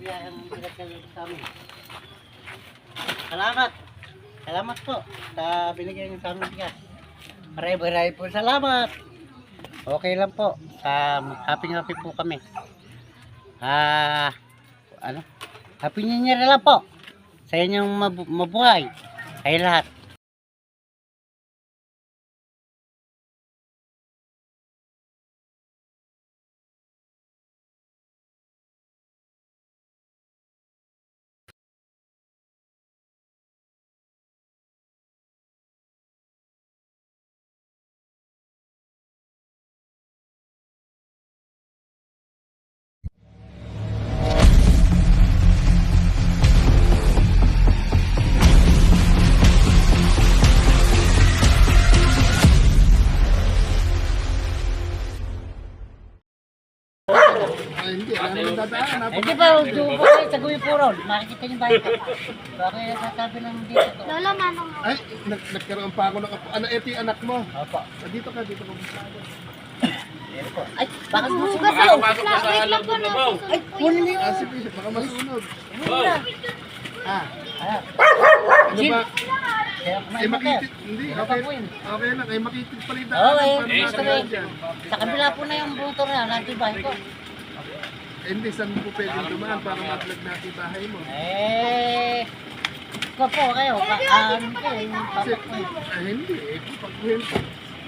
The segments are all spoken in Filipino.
biyayang pinagkalit sa amin. Salamat. Salamat po sa binigay niyo sa amin bigas. Maraming po salamat. Okay lang po. Happy po kami. Ano? Happy New Year lang po. Sa inyong mabuhay. Kayo lahat. Hindi, alam mo dadaan. Hindi ba, doon po kayo sa Guyo Purol. Makikita niyo ba ito? Bakit sasabi ng dito to? Lolo, manong Ay, nagkaroon pa ako ng ano, ito yung anak mo. Opo. Dito ka. Ay, bakit mo Hugas sumasaw? Wait lang po na. Ay, kunin niyo. Sige, baka masunog. Ah, ayan. Ano ba? Kaya Ay, kumain mo kayo. makitid. Hindi, okay. Okay lang. Ay, makitid pa rin Oo, daan. eh, sabi. Sa kabila po na yung motor na, natibahin ko. Hindi, saan mo pwedeng dumaan para mag-vlog natin yung bahay mo? Ikaw po kayo, ano po, yung Kasi, papak po eh. hindi eh. Pag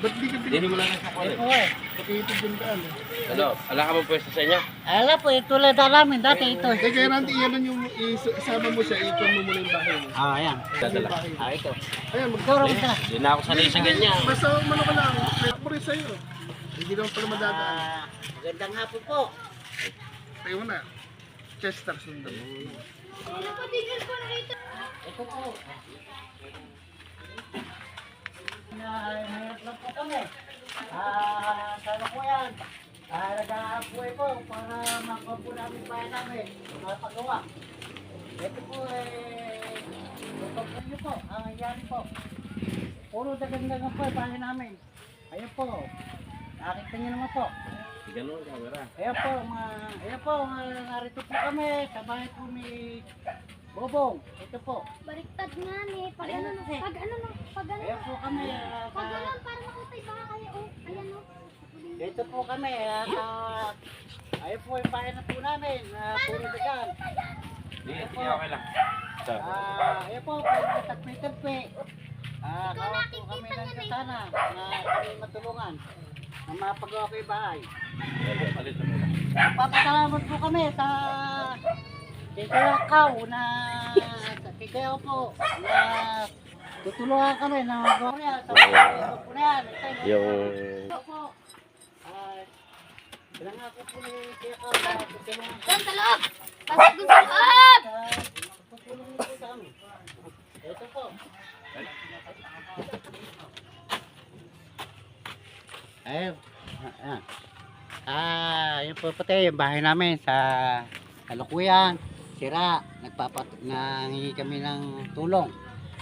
ba't di ka Hindi mo lang sa Ayun po eh. makitid yung daan eh? Ano, ala ka mo pwesto sa inyo? Ala po, tulad na namin, dati ito. Eh, kaya natin iyan yung isama mo siya, ikon mo muna yung bahay mo. Ayan. Dadala. Ito. Ayan, Siguro ko na. Hindi na ako sanay sa ganyan. Basta umano ka lang, pwede mo rin sa'yo. Hindi naman pala madadaan. Magandang hapon po. Tayo mo na. Chester sundan. Ito po. Mahirap lang po kami. Sana po yan. Nag-aapoy po para makapo namin bahay namin. Mapagawa. Ito po ito po, ang nangyari po. Puro dagang-dagang po bahay namin. Ayun po. Nakita niyo naman po. Ganun, camera. Ayan po, narito po kami sa bahay po ni Bobong. Ito po. Baliktad nga ni. Pag ano na. Pag ano na. Pag ano Ayan na. po kami. Pag ano. Para makutay baka kayo. Oh, ayan o. Dito po kami. Ayan po yung bahay na po namin. Puro dagan. Hindi, okay lang. Ayan po, tagpi-tagpi. Kawa po kami ng kasana na kami matulungan. Na mapagawa ko yung bahay. Palit na muna. Papasalamat po kami sa Kikayaw na Kikayaw po na tutulungan kami na magawa niya sa mga po na yan. Yung... Ito po. Pinangako po ni Kikayaw na tutulungan Doon sa loob. Pasok doon sa loob. tutulungan po sa amin. Ito po. Ayun. Yun po pati yung bahay namin sa kalukuyan, sira, nangingi kami ng tulong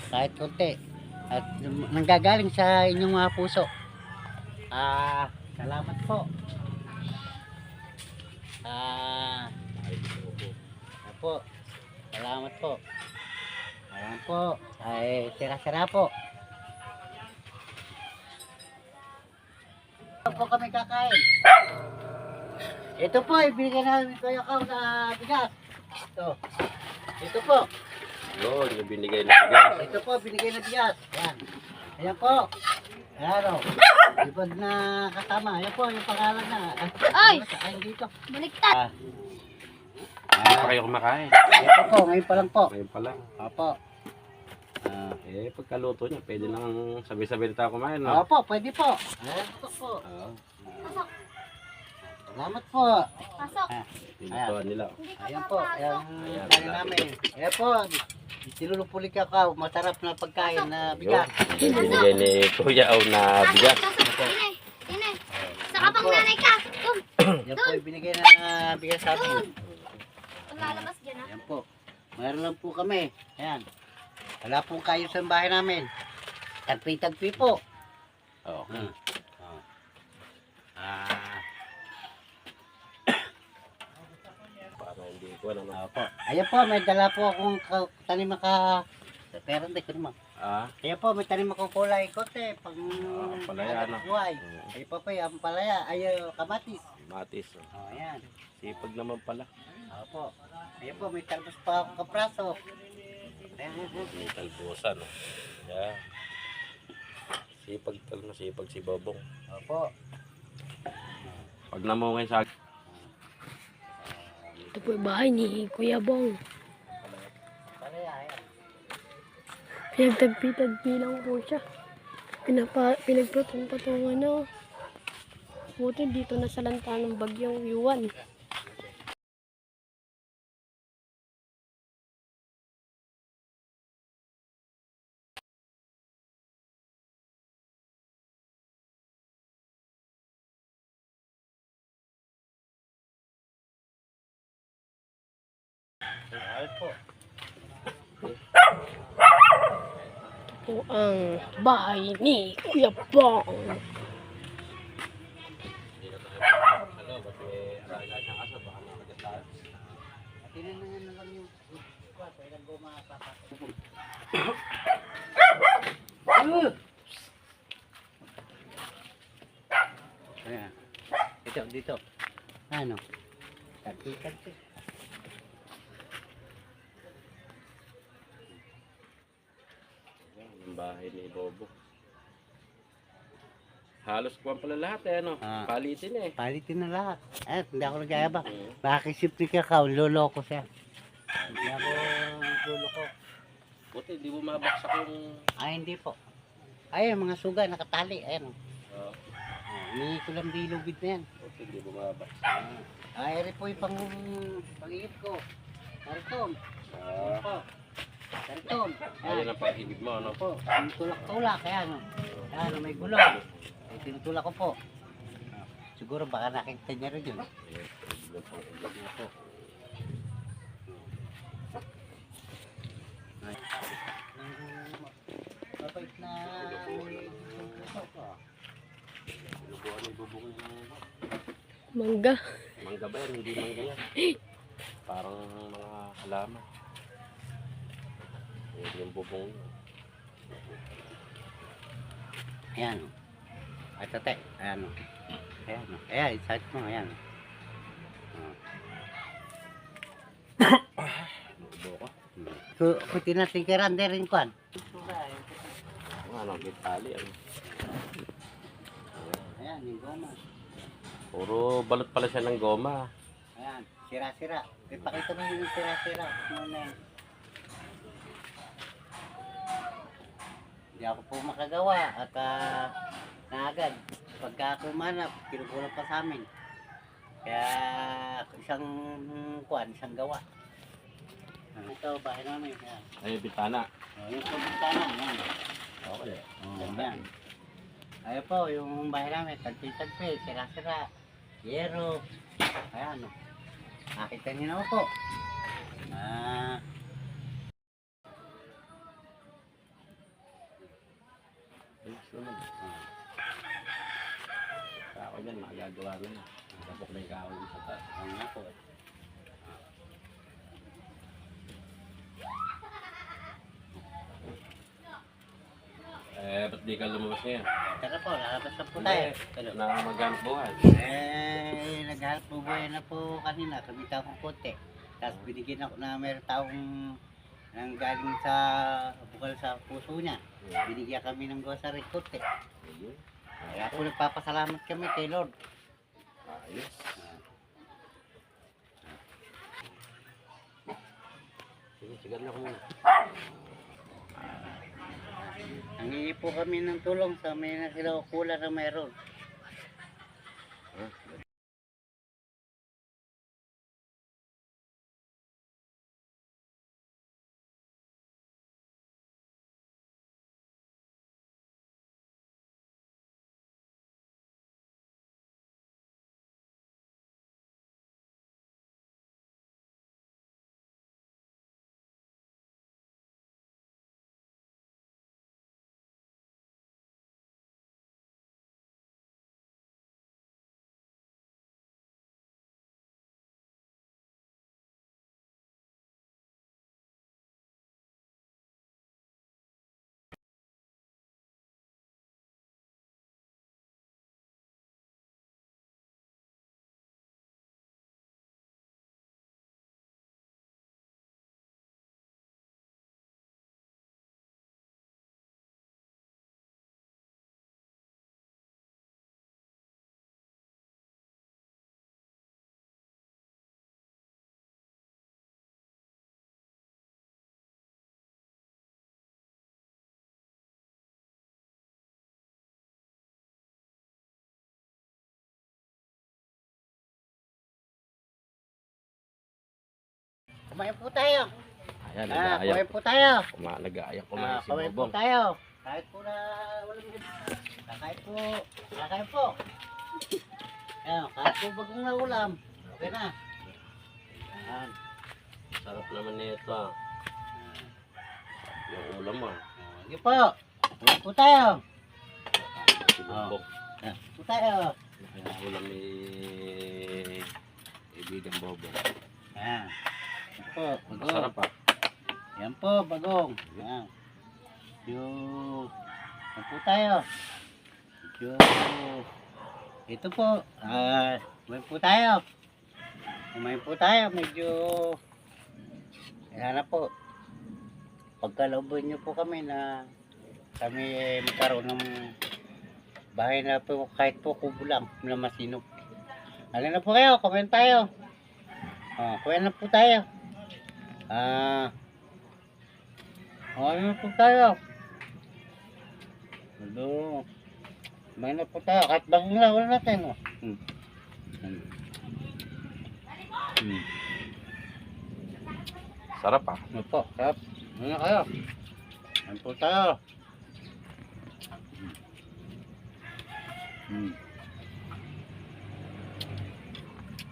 kahit konti at nanggagaling sa inyong mga puso. Salamat po. Ayan po. Salamat po. Ayan po. Ay, sira-sira po. Ito po kami kakain. Ito po, ibigay namin kayo na bigas. Ito po. Yun, yung binigay na bigas. Ito po, binigay na bigas. Ayan. Ayan po. Ayan o. Ibad na kasama. Ayan po, yung pangalan na. Ay! Ayan dito. Baliktad. Hindi pa kayo kumakain. Ito po, ngayon pa lang po. Ngayon pa lang. Opo. Pagkaluto niya, pwede nang sabay-sabay na tayo kumain, no? Opo, pwede po. Ayan po. Pasok. Salamat po. Pasok. Pinutuan nila. Hindi ka Ayan po, papasok. ayan kaya namin. Ayan po, sinulupulik ako, masarap na pagkain na bigas. Yung binigay ni Kuya Aw na bigas. Pasok. Inay. Inay. Saka pang nanay ka. Doon. Yan po yung binigay na bigas sa amin. Kung lalabas dyan ha. Ayan po, mayroon lang po kami. Ayan, wala pong kayo sa bahay namin. Tagpi-tagpi po. Okay. Para hindi ko ano. Opo. Ayan po, may dala po akong tanim ka... Pero hindi ko naman. Ayan po, may tanim akong kulay kote. Pang... palaya, no? Buhay. Ayan po po, ang palaya. Ayan, kamatis. Matis. O, ayan. Sipag naman pala. Opo. Ayan po, may talbos pa akong kapraso. Ayan. May talbusan. No? Yeah. Sipag si Bobong. Opo. Pag namungay sa Ito po yung bahay ni Kuya Bong. Palaya, ayan. Pinagtagpi-tagpi lang po siya. Pinagpatong-patungan na. Buti dito na sa lanta ng bagyong Yuan. Ayan po. Po ang bahay ni Kuya Bong. ano, ba't may alaga siyang aso, baka makagat tayo. Tinanungan na lang yung kwarto. Ilang goma papasok. Ayan. Dito, dito. Ano? Tagpi-tagpi. Ang bahay ni Bobo. Halos kuwan pala lahat eh, ano? Palitin eh. Palitin na lahat. Eh, hindi ako nag-ayaba. Bakisip ni Kakao, loloko siya. Hindi ako loloko. Buti, di bumabaksak yung... Ay, hindi po. Ay, mga suga, nakatali. Ayan. Oh, Hindi ko lang bilubid na yan. buti, di bumabaksak. Ay, rin po yung pang-iip ko. Kariton. Ayan po. Kariton. Ayan ang pag-ibig mo, ano? Po, yung tulak-tulak. Ayan. Ayan, may gulong. Ay, tinutulak ko po. Siguro baka nakita niya rin yun. Ayan po. Ay. Mabait na Lubuan ni Bobong yung... Mangga. Mangga ba yan? Hindi mangga yan. Parang mga halaman. Ayan yung Bobong yun. Ayan. Ay, tate. Ayan. Ayan. Ayan, isahit mo. Ayan. Lubo ko. Kung tinatingkiran din rin kwan. Ano, gitali. Ano. Ayan, yung goma. Puro balot pala siya ng goma. Ayan, sira-sira. Ipakita mo yung sira-sira. Muna yan. Hindi ako po makagawa at naagad. Pagka kumanap, kinukulang pa sa amin. Kaya isang kwan, isang gawa. Ito, bahay namin. Ayan. Ay, bitana. Yung pagkana, ayan. Okay. Ayan. Ayan po, yung bahay namin, tagpi-tagpi, sira-sira, yero. Ayan. Nakita niyo naman po. Ayos naman. Ako dyan, magagawa na yun. Kapok na yung kahoy sa taas. Ayan nga po. Ba't di ka lumabas ngayon? Tara po, lalabas na po tayo. Hello. Na maghanap buhay. Naghanap po buhay na po kanina, kumita akong konti. Tapos binigyan ako na mayroon taong nang galing sa bukal sa puso niya. Binigyan kami ng grocery konti. Ayun. Kaya po nagpapasalamat kami kay Lord. Ayos. Sige, sigan na ko muna. Nangingi po kami ng tulong sa may nakilakulan na mayroon. Kumain po tayo. Ayan, Kumain nag-aayak. po tayo. Nag-aayak kumain si Kumain po Bobong. tayo. Kahit po na walang kakain po. Kakain po. Ayan, kahit po bagong na ulam. Okay na. Ayan. Sarap naman nito ah. Yung ulam ah. Sige po. Kumain po tayo. Si Bobong. Ayan po tayo. Yung ulam ni Ibigang Bobong. Ayan. Ayan po, bagong. Masarap ah. Ayan po, bagong. Ayan. Ayan po tayo. Ito po. Kumain po tayo. Kumain po tayo. Medyo ayan na po. Pagkalooban niyo po kami na kami magkaroon ng bahay na po kahit po kubo lang na masinop. Ano na po kayo? Kumain tayo. Kumain na po tayo. Ano na po tayo? Hello. Kumain na po tayo. Kahit bagong lang wala natin. Sarap ah. Ano po? Sarap. Ano na kayo? Ano po tayo?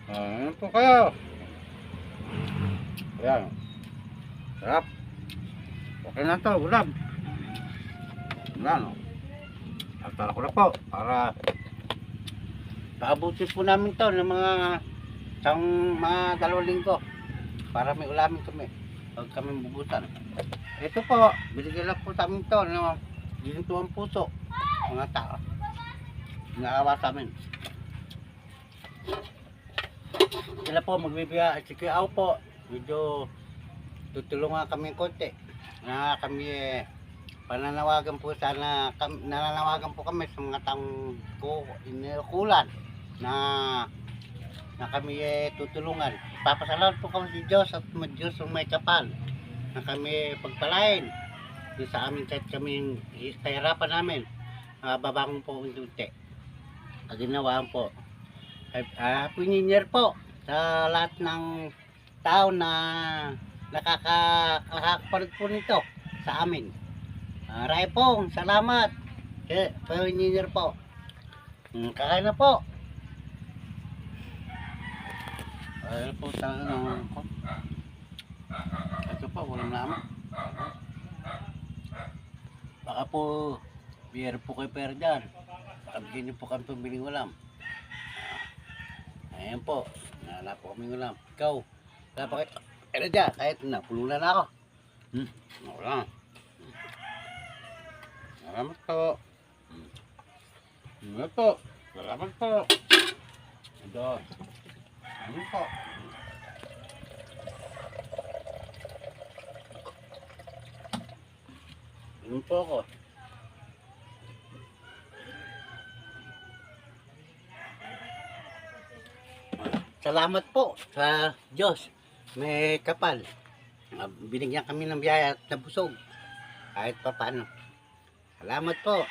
Ano po kayo? Ayan. Sarap. Okay na to, ulam. Ulam, no? Atara ko na po para paabutin po namin to ng mga mga 2 linggo para may ulamin kami. Huwag kami bubutan. Ito po, binigyan lang po namin to ng gintuang puso. Mga tao. Naawa sa amin. Sila po magbibigay. Si Kuya Au po, medyo tutulungan kami konti. Na kami pananawagan po sana, nananawagan po kami sa mga taong inukulan na kami tutulungan. Papasalamat po kami si Diyos at Diyos ang may kapal na kami pagpalain yung sa amin kahit kami kahirapan namin. Babangon po unti. Ginawaan po. Happy New Year po sa lahat ng tao na nakakapanood po nito sa amin. Maraming po, salamat. Happy New Year po. Kakain na po. Ayun po talaga ko. Ito po, walang naman. Baka po, biyero po kayo pera dyan. Baka bigyan niyo po kami pambiling ulam. Ayan po, nala po kami ulam. Ikaw, wala pa kayo. Pero dyan, kahit napulunan na ako. Wala. Salamat po. Salamat po. Salamat po. Ito. Salamat po. Salamat po ako. Salamat po sa Diyos. May kapal. Binigyan kami ng biyaya at nabusog. Kahit pa paano. Salamat po.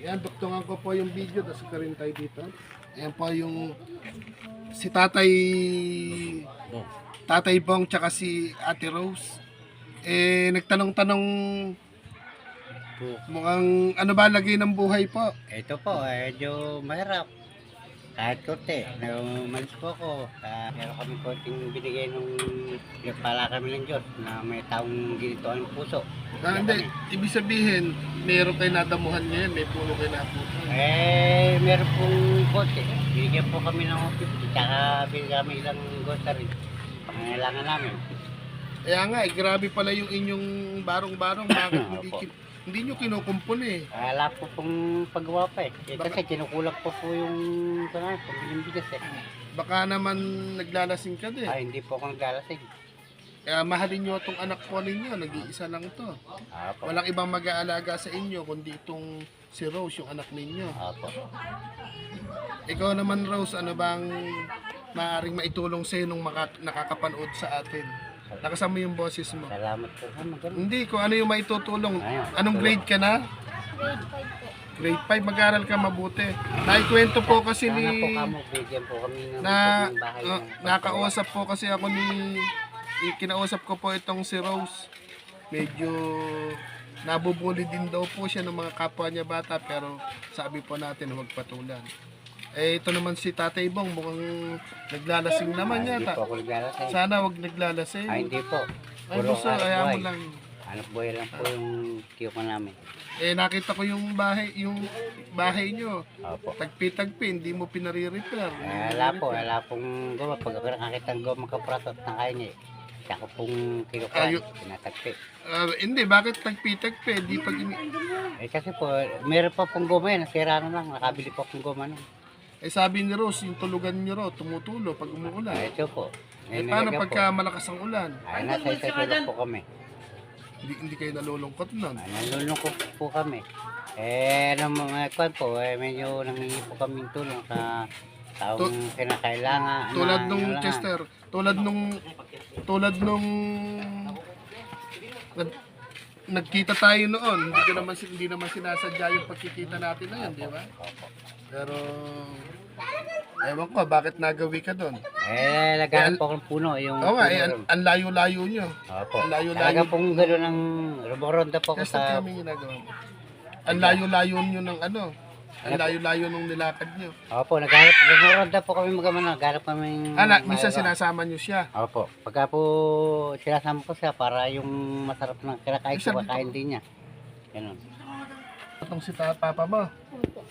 Yan, duktungan ko po yung video, tapos ka rin tayo dito. Ayan po yung si Tatay Bong tsaka si Ate Rose. Nagtanong-tanong mukhang ano ba lagay ng buhay po? Ito po, medyo mahirap. Kahit konti, umalis po ako. Meron kami konting binigay nung pala kami ng Diyos na may taong ginito ang puso. Hindi, ibig sabihin, meron kayo nadamuhan ngayon, may puno kayo naputo. Meron pong konti. Binigyan po kami ng 50, tsaka binigyan kami ilang grocery. Pangailangan namin. Kaya nga, grabe pala yung inyong barong-barong. Bakit Opo. hindi nyo kinukumpon eh? Wala po pong paggawa pa eh. Kasi kinukulang po po yung pambiling bigas eh. Baka naman naglalasing ka din. Ay, hindi po ako naglalasing. Kaya mahalin nyo itong anak po ninyo. Nag-iisa lang to. Apo. Walang ibang mag-aalaga sa inyo kundi itong si Rose, yung anak ninyo. Apo. Ikaw naman, Rose, ano bang maaaring maitulong sa'yo nung nakakapanood sa atin? Nakasama yung boses mo. Salamat po sa mga ganun. Hindi, kung ano yung maitutulong. Ayun. Anong grade ka na? Grade 5 po. Grade 5, mag-aral ka mabuti. Naikwento po kasi Sana po ni... kamo, bigyan po kami ng na bahay. nakausap po kasi ako kinausap ko po itong si Rose. Medyo nabubuli din daw po siya ng mga kapwa niya bata, pero sabi po natin huwag patulan. Eh ito naman si Tatay Bong, mukhang naglalasing naman Hindi yata. po ako naglalasing. Sana wag naglalasing. Ay, hindi po. Ay, gusto, kaya mo lang. Anak buhay lang po yung kiyoko namin. Eh nakita ko yung bahay nyo. Opo. Tagpi-tagpi, hindi mo pinare-repair. Wala pong goma. Pag ako nakakita ng goma kapratot ng kaya niya, siya ko pong kinukuha, Ayo. tinatagpi. Hindi, bakit tagpi-tagpi? Di pag Eh kasi po, meron pa pong goma yan, nasira na lang, nakabili pa pong goma nun. eh sabi ni Rose, yung tulugan niyo raw, tumutulo pag umuulan. Ito po. Eh paano pagka malakas ang ulan? Ay, nasa isa tulog po kami. Hindi kayo nalulungkot nun. Ay, nalulungkot po kami. Eh, ano mga kwan po, medyo nangingi po kami tulong sa taong kinakailangan. Tulad na nung kailangan. Chester, tulad nung nagkita tayo noon. Hindi naman sinasadya yung pagkikita natin na yun, di ba? Pero ewan ko, bakit nagawi ka doon? Eh, naghanap po akong puno. Yung Oo nga, puno eh, ron. ang layo-layo nyo. Opo. Ang layo-layo. Talaga pong gano'n ang rumoronda po ako Chester, sa... kami ginagawa mo. Ang layo-layo nyo ng ano. Ang layo-layo nung nilakad nyo. Opo, rumoronda po kami naghanap kami... Minsan sinasama nyo siya. Opo. Pagka po sinasama ko siya para yung masarap na kinakain ko, Sabi ko- kakain din niya. Ganun. Itong si Papa mo. Opo.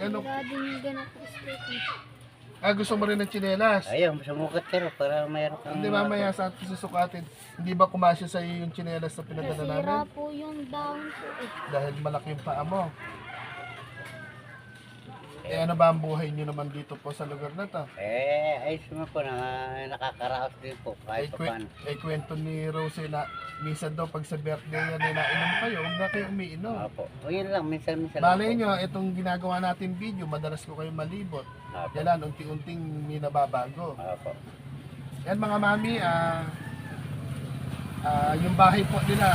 Ano, Maraming ganap po straight. gusto mo rin ng tsinelas? Ayun, sumukat ka rin para mayroon kang... Hindi mamaya sa atin susukatin. Hindi ba kumasya sa iyo yung tsinelas na pinadala Nasira namin? po yung down po eh. Dahil malaki yung paa mo. Eh ano ba ang buhay nyo naman dito po sa lugar na to? Ayos naman po na nakakaraos din po kahit pa paano. Kwento ni Rose na minsan daw pag sa birthday yan ay nainom kayo, huwag na kayo umiinom. Opo. O yun lang, minsan lang Balay po. nyo, itong ginagawa natin video, madalas ko kayo malibot. Opo. Yan, unti-unting may nababago. Opo. Yan mga mami, yung bahay po nila,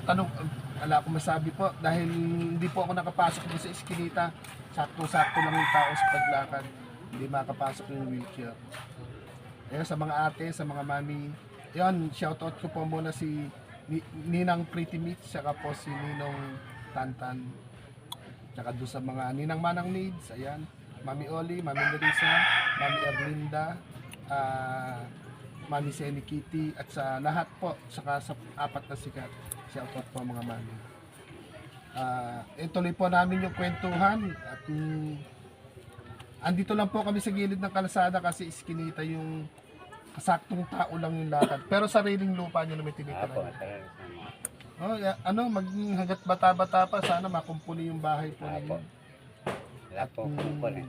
tanong, wala akong masabi po, dahil hindi po ako nakapasok doon sa iskinita, sakto-sakto lang yung tao sa paglakad, hindi makapasok yung wheelchair. Kaya sa mga ate, sa mga mami, yun, shoutout ko po muna si Ninang Pretty Meat, saka po si Ninong Tantan, saka doon sa mga Ninang Manang Needs, ayan, Mami Oli, Mami Nerissa, Mami Erlinda, Mami Seni Kitty, at sa lahat po, saka sa apat na sikat, shoutout po mga mami. Ituloy po namin yung kwentuhan at andito lang po kami sa gilid ng kalsada kasi iskinita yung saktong tao lang yung lakad. Pero sariling lupa nyo na may Opo. tinitirahan. Talaga. Hanggat bata-bata pa, sana makumpuni yung bahay po ninyo. Wala po po eh.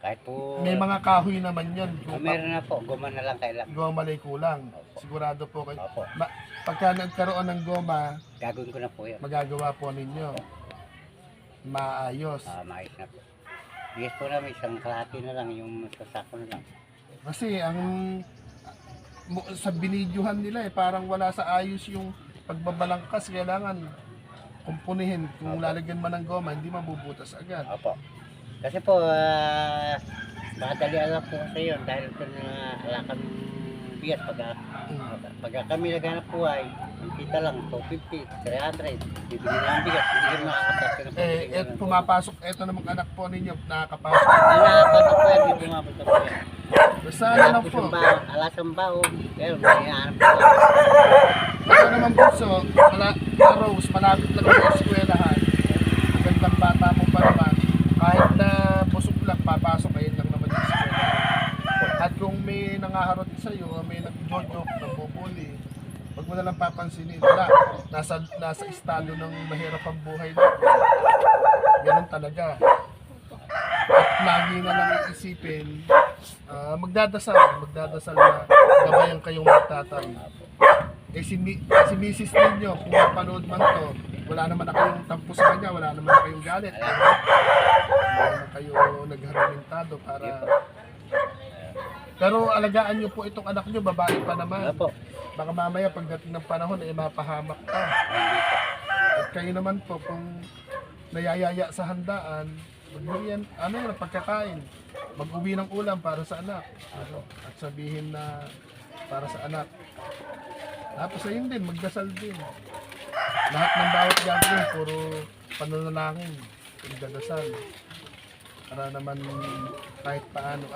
Kahit po... May mga kahoy naman yan. meron na po, guma na lang kailangan. Goma malay kulang. Sigurado po kayo. Opo. Pagka nagkaroon ng goma, Gagawin ko na po yan. magagawa po ninyo. Maayos. Maayos na po. Yes po namin, isang kalahati na lang, yung sasako na lang. Kasi sa binidyohan nila parang wala sa ayos yung pagbabalangkas. Kailangan kumpunihin. Kung lalagyan man ng goma, hindi mabubutas agad. Opo. Kasi po, madali alam po sa iyo dahil ito na wala kami bigas pag kami naghanap po ay kita lang 250, 300 bibili na ang bigas, hindi kami makakapasok na Pumapasok, eto namang anak po ninyo, nakakapasok. nakakapasok po yan, hindi pumapasok po yan. Basta ano lang po, alasang bao, pero may hanap po. ito naman po, so, Rose, malapit lang yung eskwelahan. Magandang bata mo pa naman. Kahit na busog lang, papasok, ayun lang naman yung eskwelahan. At kung may nangaharot sa'yo, o may nag-jojo, nabubuli, wag mo na lang papansinin. Wala, nasa estado ng mahirap ang buhay natin. Ganun talaga. At lagi na lang iisipin, magdadasal na gabayan kayong magtatay. Eh si Mrs. ninyo, kung mapanood man to, wala naman na kayong tampo sa kanya, wala naman na kayong galit. Wala naman kayo nagharamintado para... Pero alagaan nyo po itong anak nyo, babae pa naman. Opo. Baka mamaya pagdating ng panahon, mapahamak pa. At kayo naman po, kung nayayaya sa handaan, magmerian, pagkakain, mag-uwi ng ulam para sa anak. At sabihin na para sa anak. Tapos ayun din, magdasal din. Lahat ng bawat gagawin, puro pananalangin, magdadasal. Para naman kahit paano.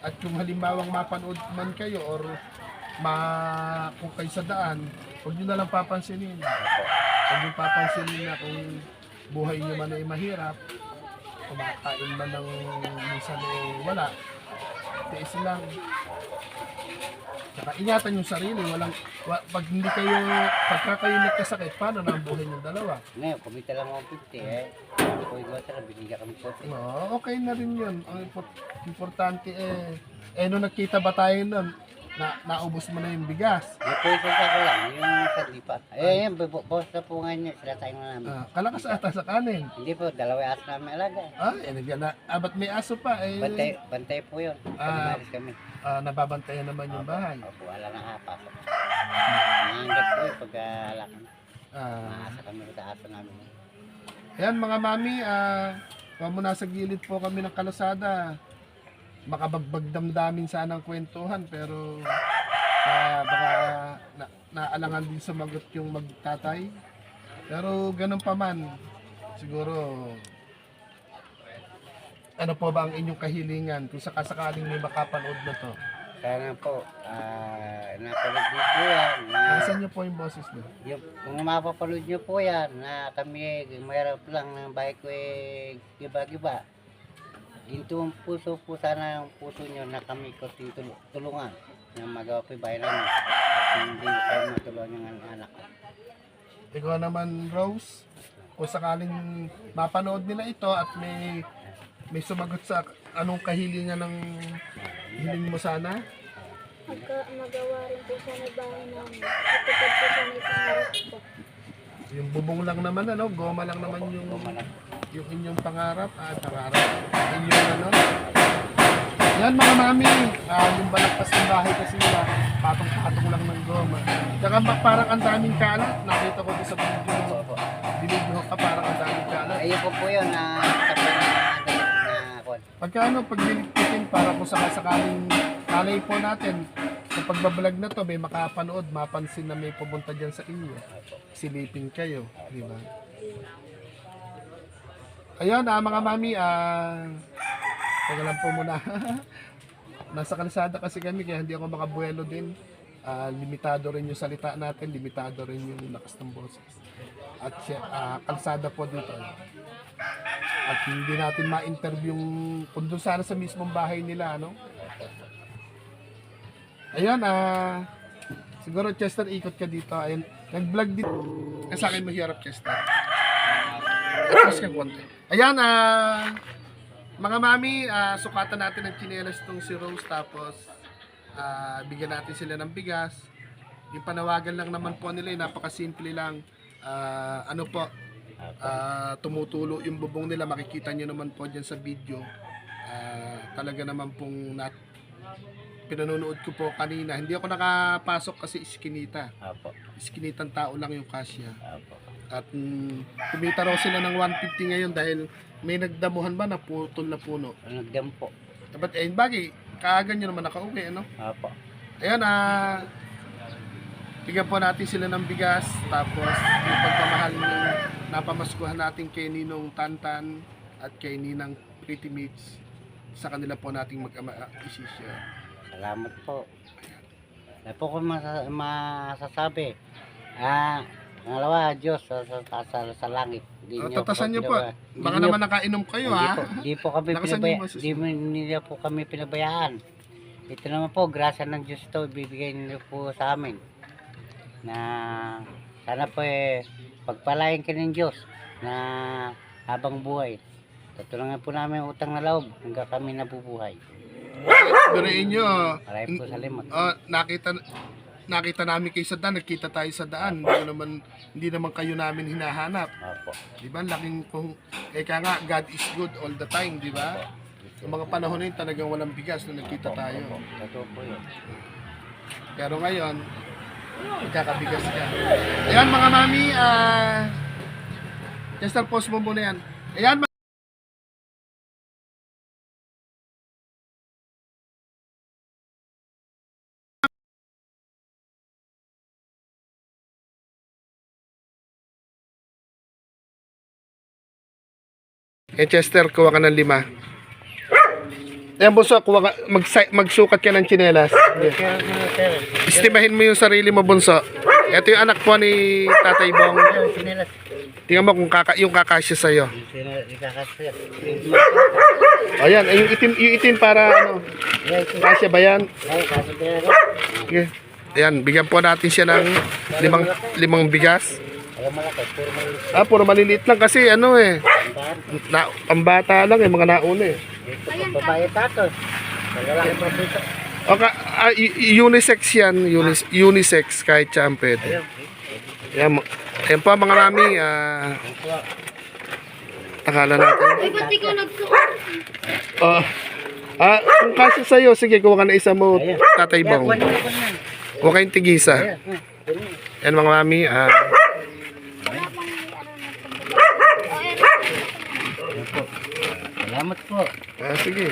At kung halimbawang mapanood man kayo or kung kayo sa daan, huwag nyo na lang papansinin. Huwag nyo papansinin na kung buhay nyo man ay mahirap, kumakain man ng minsan wala, tiis lang. Saka ingatan yung sarili, pagka kayo nagkasakit, paano na ang buhay ng dalawa? Ngayon, kumita lang ako 50 Ako yung binigyan kami ko. Okay na rin yun. Ang importante nung nakita ba tayo nun, naubos mo na yung bigas. Yung pesos ako lang, yung sa lipat. Yung boss na po nga niya, sila tayo na namin. Kalakas ata sa kanin. Hindi po, dalawa aso namin alaga. Ba't may aso pa? Bantay po yun. Kalimaris kami. Nababantayan naman yung bahay. Opo, wala nang hapasok. Nangangat po yung pag-alakan. Maasa kami sa aso namin. Ayan mga mami, kung nasa gilid po kami ng kalasada, makabagbag damdamin sana ang kwentuhan, pero baka naalangan din sumagot yung magtatay. Pero ganun pa man, siguro, ano po ba ang inyong kahilingan kung sakasakaling may makapanood na to? Sana po, napanood niyo po yan. Nakasan niyo po yung boses niyo? Kung mapapanood niyo po yan, na kami mayroon lang ng bahay ko giba-giba. Ginto ang puso po sana ang puso niyo na kami ko tulungan na magawa po yung bahay namin. Hindi kayo matulungan yung anak ko. Ikaw naman, Rose, kung sakaling mapanood nila ito at may sumagot sa anong kahilingan ng hiling mo sana? Magawa rin po sana bahay namin. Tutupad po sana ipangarap ko. Yung bubong lang naman, goma lang naman yung inyong pangarap. Pangarap. Inyong Yan mga mami, yung balagpas ng bahay kasi nila, patong-patong lang ng goma. Saka parang ang daming kalat. Nakita ko din sa video. Binibyo ka, parang ang daming kalat. Ayun po yun na Pagkano pagliligpitin para kung sakaling kalay po natin sa pagbablog na to, may makapanood, mapansin na may pumunta dyan sa inyo. Silipin kayo, di ba? Ayun, mga mami, teka lang po muna. Nasa kalsada kasi kami, kaya hindi ako makabuelo din. Limitado rin yung salita natin, limitado rin yung lakas ng boses. At kalsada po dito. At hindi natin ma-interview kung doon sana sa mismong bahay nila, Ayun, siguro Chester, ikot ka dito. Ayun, nag-vlog dito. Sa akin mahirap, Chester. Tapos ka konti. Ayan, mga mami, sukatan natin ng tsinelas itong si Rose. Tapos, bigyan natin sila ng bigas. Yung panawagan lang naman po nila, napakasimple lang. Tumutulo yung bubong nila, makikita nyo naman po dyan sa video. Talaga naman pong pinanonood ko po kanina. Hindi ako nakapasok kasi iskinita. Iskinitang tao lang yung kasya. At kumita raw sila ng 150 ngayon dahil may nagdamuhan ba na putol na puno. Nagdam po. But bagay, kaaga nyo naman nakauwi, Apo. Ayun, bigyan po natin sila ng bigas. Tapos yung pagmamahal ng napamaskuhan natin kay Ninong Tantan at kay Ninang Pretty Meats, sa kanila po nating mag-ama isi-share. Salamat po. Wala po ko masasabi. Pangalawa, Diyos sa langit. Tatasan nyo po. Baka naman nakainom kayo, Hindi po kami Nakasan yung boses. hindi nila po kami pinabayaan. ito naman po, grasya ng Diyos to, bibigay niyo po sa amin. Na sana po pagpalain ka ng Diyos na habang buhay. Tutulungan po namin ang utang na loob hanggang kami nabubuhay. Birain nyo, Maraming po salamat. nakita namin kayo sa daan, nagkita tayo sa daan. Hindi naman kayo namin hinahanap. Opo. Di ba? Laking kung eka nga, God is good all the time, di ba? Sa mga panahon na yun, talagang walang bigas nung nagkita tayo. Totoo po yun. Pero ngayon, magkakabigas ka. Ayan mga mami, Chester, post mo muna yan. Ayan Chester, kuha ka ng 5. Ayan, bunso, kuha ka, magsukat ka ng tsinelas. Estimahin mo yung sarili mo, bunso. Ito yung anak po ni Tatay Bong. Sinilas. Tingnan mo kung yung kakasya sa'yo. Ikakasya. Ayan, yung itim para ano, kasya ba yan? Ay, kasi pero. Okay. Ayan, bigyan po natin siya ng limang bigas. Ay, malaki. Puro malaki. Puro maliliit lang kasi ano pambata lang mga nauna Ito, babae tato. Lalaki pa dito. Okay, unisex yan, unisex kahit siya ang pwede. Ayan, ayan po mga mami, takala natin. Ay, ba't ikaw nagsuot? Kung kasi sa'yo, sige, kuha ka na isa mo, Tatay Bong. Huwag kayong tigisa. Ayan mga mami, Wala bang Salamat po. sige.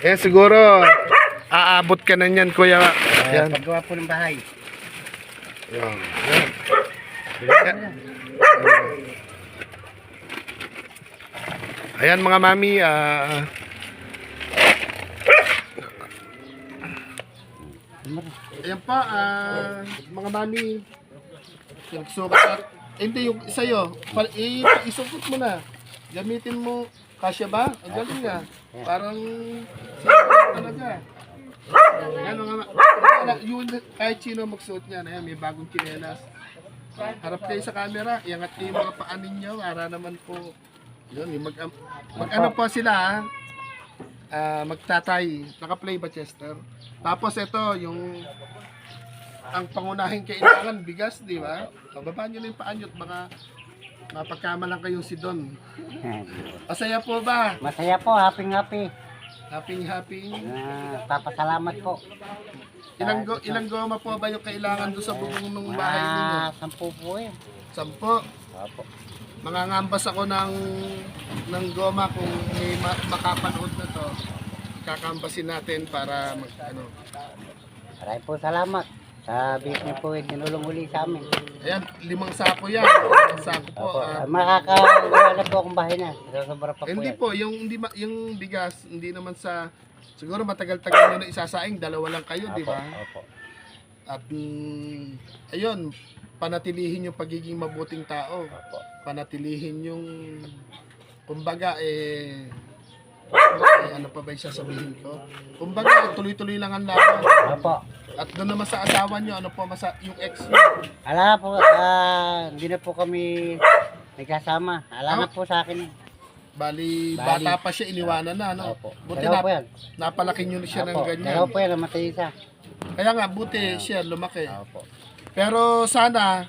Ayan, siguro, aabot ka na niyan, kuya. Ayan. Paggawa po ng bahay. Ayan. Ayan mga mami, ayan pa, mga mami, nagsukat at, hindi yung sa'yo, isukot mo na, gamitin mo, kasya ba? Ang galing nga, parang, talaga. Ayan mga mami, kahit sino magsuot niyan, ayan, may bagong tsinelas. Harap kayo sa camera, iangat kayo yung mga paa ninyo, para naman po, yun, mag-ano po sila, magtatay. Naka-play ba, Chester? Tapos ito, yung ang pangunahing kailangan, bigas, di ba? Bababa nyo na yung paa nyo at baka mapagkama lang kayong si Don. Masaya po ba? Masaya po, happy. Happy. Papasalamat po. Ilang goma po ba yung kailangan doon sa bubong ng bahay ninyo? 10 po eh. 10. Opo. Mangangambas ako ng goma kung may makapanood na to. Kakambasin natin para ano. Maraming po salamat. Sa business po tinulong uli sa amin. Ayan, 5 sako yan. 5 sako po. Opo. Makakagawa na po akong bahay na. Sobra pa po Hindi yan. po, yung bigas, hindi naman sa, siguro matagal-tagal nyo na isasaing, 2 lang kayo, di ba? Opo. At ayun, panatilihin yung pagiging mabuting tao. Opo. Panatilihin yung, kumbaga, ano pa ba yung sasabihin ko? Kumbaga, tuloy-tuloy lang ang laban. Opo. At doon naman sa asawa nyo, ano po, yung ex nyo? Ala po, hindi na po kami nagkasama. Ala na po sa akin. Bali, Bali. bata pa siya, iniwanan na, ano? Opo. Buti Dalawa po yan. napalaki nyo na siya ng Opo. ganyan. Dalawa po yan, namatay isa. Kaya nga, buti siya, lumaki. Opo. Pero sana,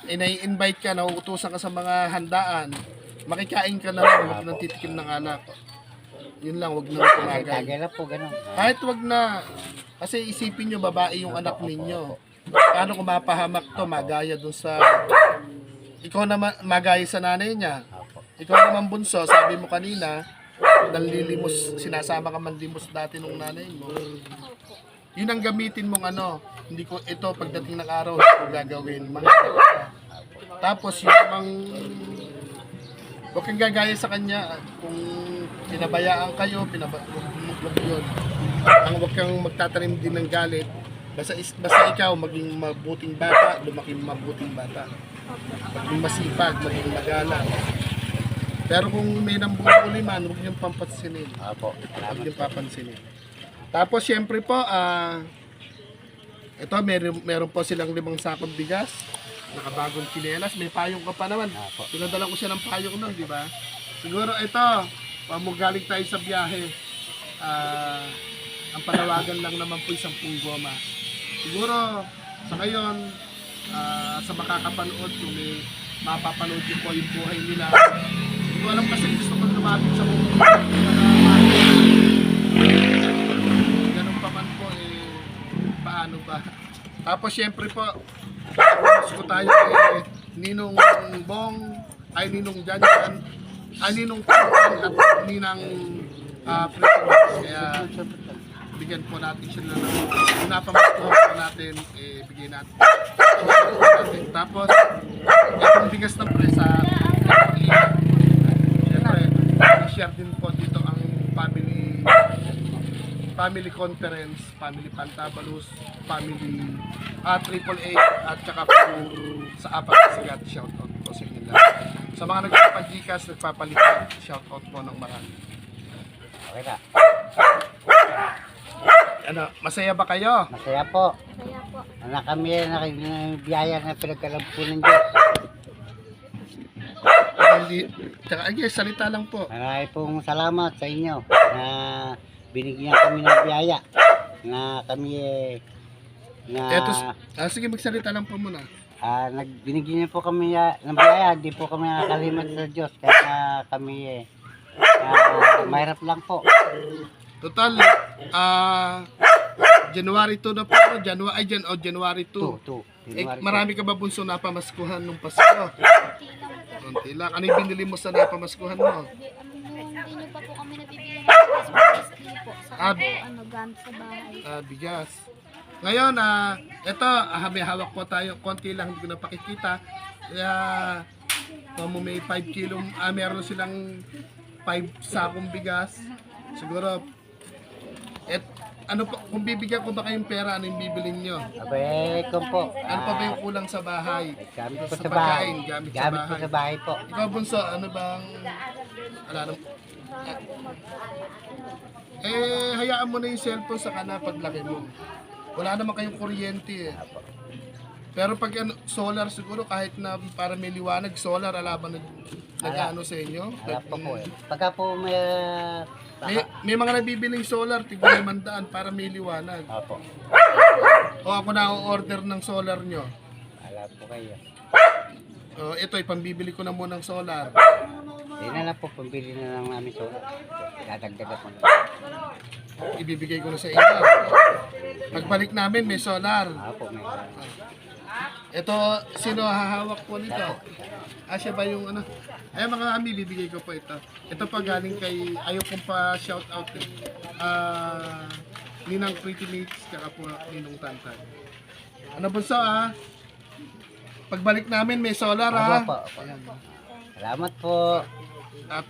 nai-invite ka, nauutusan ka sa mga handaan, makikain ka na lang, huwag nang titikim ng alak. Yun lang, huwag nang tumagay. Tagay na po, gano'n. Kahit wag na, kasi isipin nyo, babae yung anak ninyo. Paano kung mapahamak to, magaya dun sa, ikaw naman, magaya sa nanay niya. Ikaw naman bunso, sabi mo kanina, nanlilimos, sinasama ka manlimos dati nung nanay mo. Yun ang gamitin mong ano, hindi ko, ito, pagdating ng araw, hindi ko gagawin. Tapos, yung namang, huwag kang gagaya sa kanya, kung pinabayaan kayo, huwag yun. Ang huwag kang magtatanim din ng galit, basta ikaw, maging mabuting bata, lumaki mabuting bata. Maging masipag, maging magalang. Pero kung may nambubuli man, huwag niyong pampansinin. Opo. Huwag niyong papansinin. Tapos syempre po, ito meron po silang 5 sakong bigas. Nakabagong kinelas, may payong ka pa naman. Apo. Pinadala ko siya ng payong nun, di ba? Siguro ito, galing tayo sa biyahe. Ang panawagan lang naman po 10 goma. Siguro, sa ngayon, sa makakapanood, kung may mapapanood yun po yung buhay nila. Hindi ko alam kasi gusto ko lumapit sa buong ganun pa man po, paano ba? Tapos syempre po, gusto tayo Ninong Bong, ay Ninong Janjan, ay Ninong Tantan at Ninang President. Kaya bigyan po natin siya ng pinapamastuhan po natin, bigyan natin. Tapos, itong bigas na presa, siyempre, share din po dito ang family conference, family Pantabalos, family AAA at saka po sa apat na sigat, shoutout po sa inyo lahat. Sa mga nagpapagikas, nagpapalitan, shoutout po ng marami. Okay na. Ano, masaya ba kayo? Masaya po. Kaya po. Anak kami biyaya na pinagkalam po ng Diyos. Hindi, tsaka again, salita lang po. Marami pong salamat sa inyo na binigyan kami ng biyaya na kami Eto, sige, magsalita lang po muna. binigyan niyo po kami ng biyaya, di po kami nakakalimot sa Diyos kahit kami mahirap lang po. Total, January 2 na po, January 2. Marami ka ba bunso na pamaskuhan nung Pasko? Konti lang. Ano yung binili mo sa napamaskuhan mo? Hindi nyo pa po kami nabibigyan ng Christmas tree po. Sa gamit sa bahay. Bigas. Ngayon, ito, may hawak po tayo. Konti lang, hindi ko na pakikita. Kaya, may 5 kilo, meron silang 5 sakong bigas. Siguro, ano po, kung bibigyan ko ba kayong pera, ano yung bibilin nyo? Abay, kung po. Ano pa ba yung kulang sa bahay? Gamit po Sa sa bahay. pagkain, gamit sa Gamit po bahay. sa bahay po. Ikaw, Bunso, ano bang... Hayaan mo na yung cellphone sa kana paglaki mo. Wala naman kayong kuryente eh. Pero pag solar siguro, kahit na para may liwanag, solar, alaban nag-ano sa inyo? Alam po po eh. Pagka po May mga nabibiling solar, tignan 500 para may liwanag. Opo. O ako na order ng solar nyo. Alam po kayo. O, ito, ipambibili ko na muna ng solar. Hindi na lang po, pambili na lang namin solar. Dadagdagan po na. Ibibigay ko na sa inyo. Pagbalik namin, may solar. Opo, may Ito, sino hahawak po nito? Siya ba yung ano? Ay, mga kami, bibigay ko po ito. Ito pa galing kay, ayaw kong pa shout out Ninang Pretty Mates, kaka po Ninong Tantan. Ano Bunso Pagbalik namin, may solar Opo, opo. Salamat po. At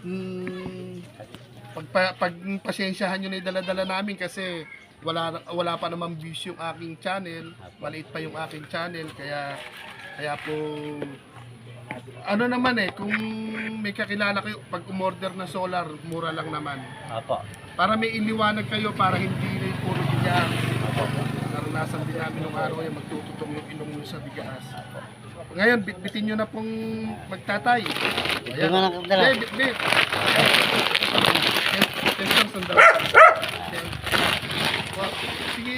pagpasensyahan nyo na yung dala-dala namin kasi wala pa naman views yung aking channel, maliit pa yung aking channel, kaya po ano naman kung may kakilala kayo, pag umorder na solar, mura lang naman. Opo. Para may iliwanag kayo, para hindi na yung puro bigas. Naranasan din namin nung araw yung magtututong yung ilong nyo sa bigas. Ngayon, bitbitin nyo na pong magtatay. Ito nga lang kadala. Bit. Tensyon, sandal. Sige,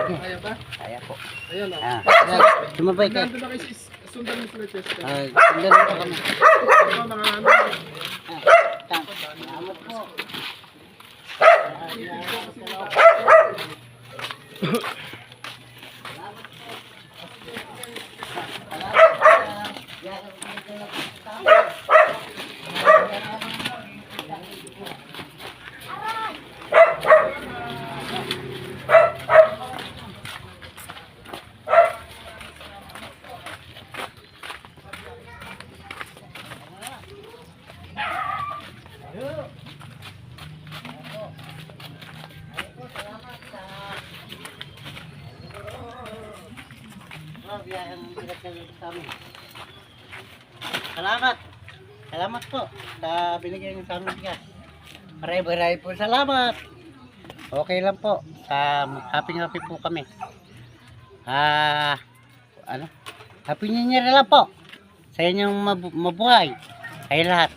kaya ba? Kaya po. Ayun Sumabay kayo. Nandun na kayo sundan mo sa test. Sundan po kami. Ito, mga ano. Salamat po. Salamat. Salamat po sa binigyan niyo sa amin bigas. Maraming po salamat. Okay lang po. Happy po kami. Ano? Happy New Year lang po. Sa inyong mabuhay. Kayo lahat.